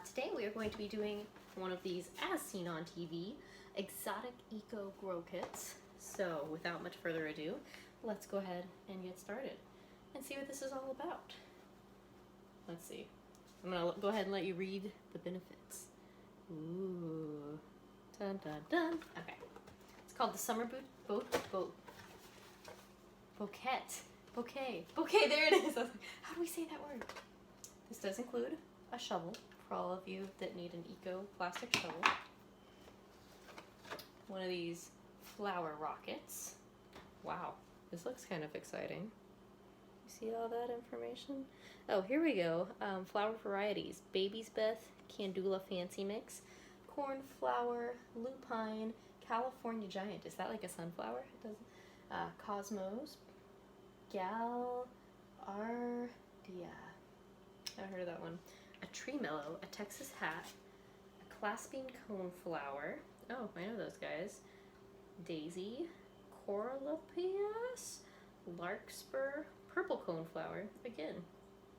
Today we are going to be doing one of these as seen on TV, exotic eco grow kits. So without much further ado, let's go ahead and get started and see what this is all about. Let's see. I'm gonna go ahead and let you read the benefits. Ooh, dun dun dun. Okay, it's called the Summer Bouquet. There it is. I was like, how do we say that word? This does include a shovel for all of you that need an eco plastic shovel. One of these flower rockets. Wow, this looks kind of exciting. You see all that information? Oh, here we go. Flower varieties: Baby's Beth, Candula Fancy Mix, Cornflower, Lupine, California Giant. Is that like a sunflower? It doesn't. Cosmos, Gal Ardia. I haven't heard of that one. A Tree Mellow, a Texas Hat, a Clasping Coneflower. Oh, I know those guys. Daisy, Coralopias, Larkspur, Purple Coneflower. Again.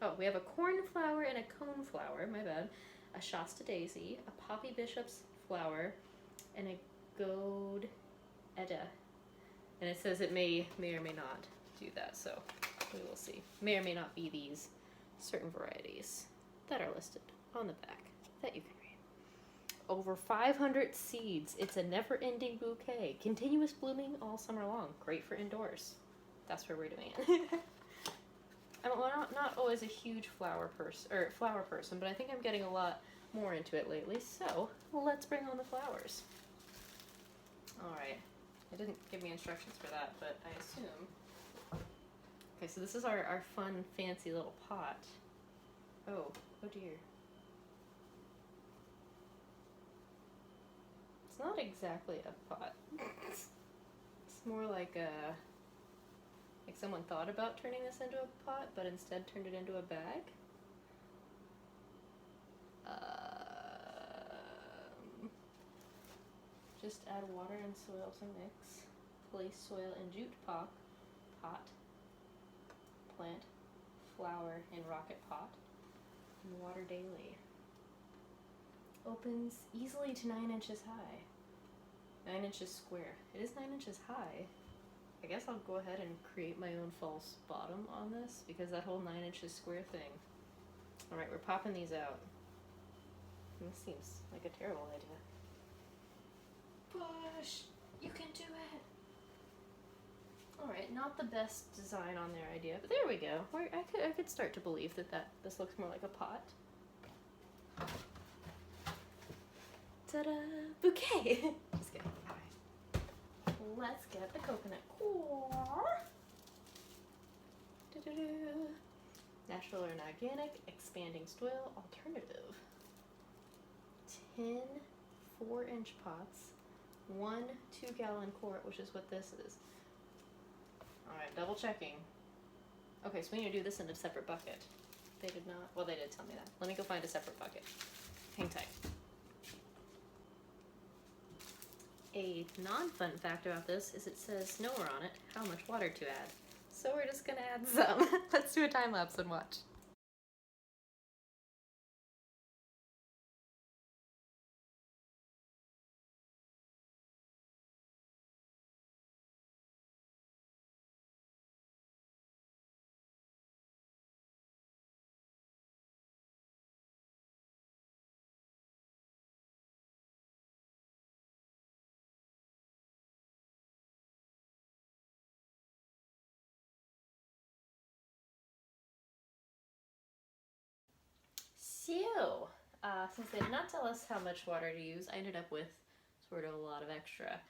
Oh, we have a cornflower and a coneflower. My bad. A Shasta Daisy, a Poppy Bishop's flower, and a Gold Edda. And it says it may or may not do that, so we will see. May or may not be these certain varieties that are listed on the back that you can read. Over 500 seeds. It's a never-ending bouquet. Continuous blooming all summer long. Great for indoors. That's where we're doing it. I'm not always a huge flower person, but I think I'm getting a lot more into it lately. So let's bring on the flowers. All right. It didn't give me instructions for that, but I assume. Okay, so this is our fun, fancy little pot. Oh dear. It's not exactly a pot. It's more like someone thought about turning this into a pot, but instead turned it into a bag. Just add water and soil to mix. Place soil in jute pot. Plant flower in rocket pot. And water daily. Opens easily to 9 inches high. 9 inches square. It is 9 inches high. I guess I'll go ahead and create my own false bottom on this because that whole 9 inches square thing. Alright, we're popping these out. This seems like a terrible idea. Push! You can do it! Alright, not the best design on their idea, but there we go. I could start to believe that this looks more like a pot. Ta-da! Bouquet! Just kidding. Alright. Let's get the coconut core. Natural and organic, expanding soil alternative. 10 4-inch pots. 1 2-gallon quart, which is what this is. Alright, double checking. Okay, so we need to do this in a separate bucket. They did not, well, they did tell me that. Let me go find a separate bucket. Hang tight. A non-fun fact about this is it says nowhere on it how much water to add. So we're just gonna add some. Let's do a time lapse and watch. So, since they did not tell us how much water to use, I ended up with sort of a lot of extra,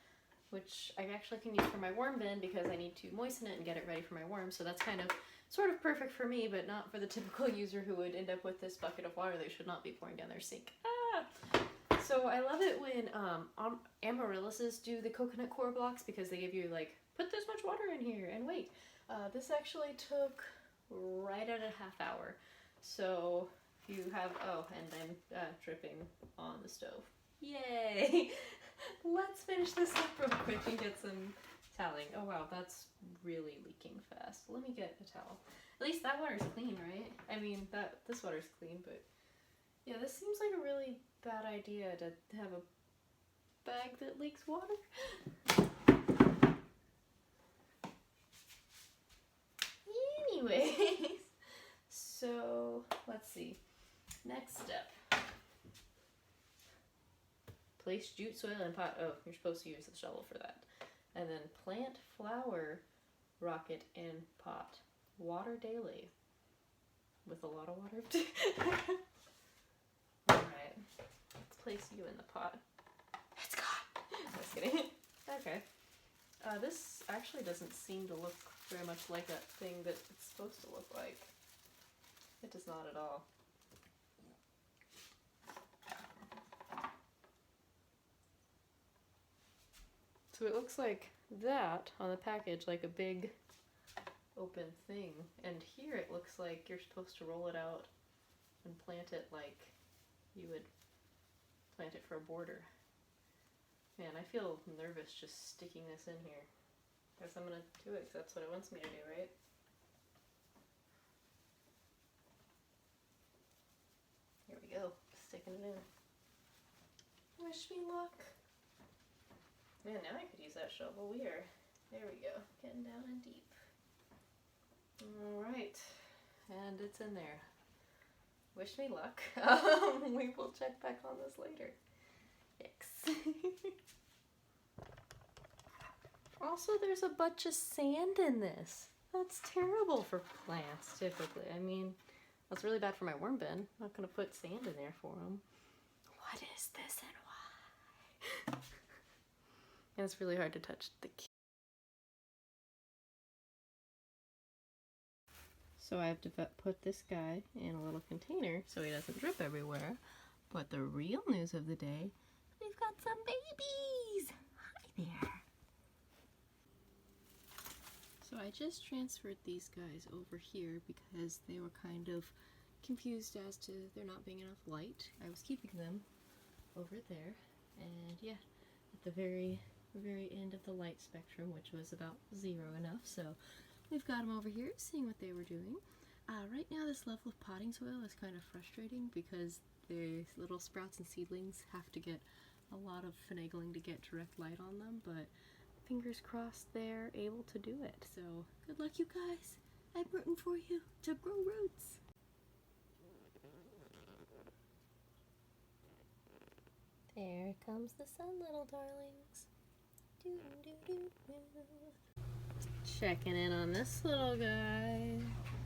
which I actually can use for my worm bin because I need to moisten it and get it ready for my worms. So that's kind of sort of perfect for me, but not for the typical user who would end up with this bucket of water they should not be pouring down their sink. So I love it when amaryllises do the coconut core blocks because they give you like, put this much water in here and wait. This actually took right at a half hour. So if you have, oh, and I'm dripping on the stove. Yay! Let's finish this up real quick and get some toweling. Oh wow, that's really leaking fast. Let me get a towel. At least that water's clean, right? I mean, this water's clean, but Yeah, this seems like a really bad idea to have a bag that leaks water. Anyways, so let's see. Next step. Place jute soil in pot. Oh, you're supposed to use the shovel for that. And then plant flower rocket in pot. Water daily. With a lot of water. Alright. Let's place you in the pot. It's gone! Just kidding. Okay. This actually doesn't seem to look very much like that thing that it's supposed to look like. It does not at all. So it looks like that on the package, like a big open thing. And here it looks like you're supposed to roll it out and plant it like you would plant it for a border. Man, I feel nervous just sticking this in here. Guess I'm gonna do it because that's what it wants me to do, right? Here we go, sticking it in. Wish me luck. Man, now I could use that shovel. There we go, getting down in deep. Alright, and it's in there. Wish me luck. We will check back on this later. Yikes. Also, there's a bunch of sand in this. That's terrible for plants, typically. I mean, that's really bad for my worm bin. I'm not going to put sand in there for them. What is this and why? And it's really hard to touch the key. So I have to put this guy in a little container so he doesn't drip everywhere. But the real news of the day, we've got some babies! Hi there! So I just transferred these guys over here because they were kind of confused as to there not being enough light. I was keeping them over there, and yeah, at the very end of the light spectrum, which was about 0 enough, so we've got them over here seeing what they were doing. Right now this level of potting soil is kind of frustrating because the little sprouts and seedlings have to get a lot of finagling to get direct light on them, but fingers crossed they're able to do it. So good luck, you guys. I'm rooting for you to grow roots. There comes the sun, little darlings. Doo, doo, doo, doo. Checking in on this little guy.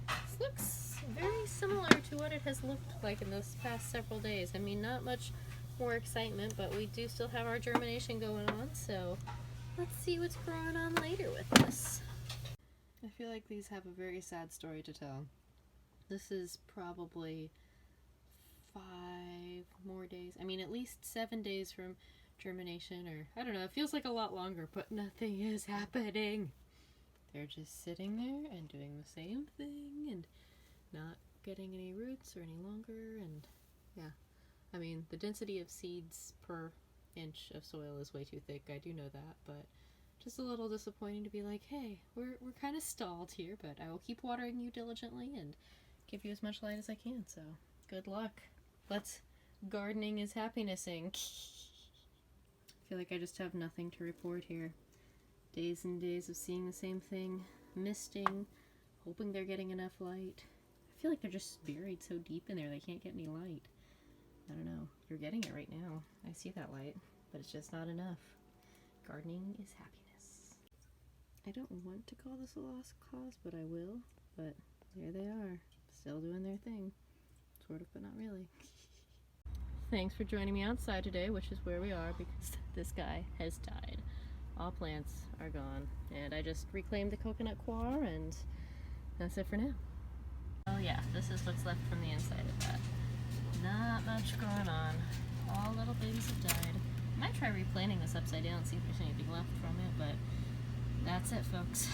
This looks very similar to what it has looked like in those past several days. I mean, not much more excitement, but we do still have our germination going on, so let's see what's growing on later with this. I feel like these have a very sad story to tell. This is probably 5 more days. I mean, at least 7 days from germination, or I don't know, it feels like a lot longer, but nothing is happening. They're just sitting there and doing the same thing and not getting any roots or any longer, and yeah. I mean, the density of seeds per inch of soil is way too thick, I do know that, but just a little disappointing to be like, hey, we're kind of stalled here, but I will keep watering you diligently and give you as much light as I can, so good luck. Gardening is happinessing. I feel like I just have nothing to report here. Days and days of seeing the same thing, misting, hoping they're getting enough light. I feel like they're just buried so deep in there they can't get any light. I don't know. You're getting it right now. I see that light, but it's just not enough. Gardening is happiness. I don't want to call this a lost cause, but I will. But there they are, still doing their thing. Sort of, but not really. Thanks for joining me outside today, which is where we are because this guy has died. All plants are gone, and I just reclaimed the coconut coir, and that's it for now. Oh yeah, this is what's left from the inside of that. Not much going on. All little babies have died. I might try replanting this upside down and see if there's anything left from it, but that's it, folks.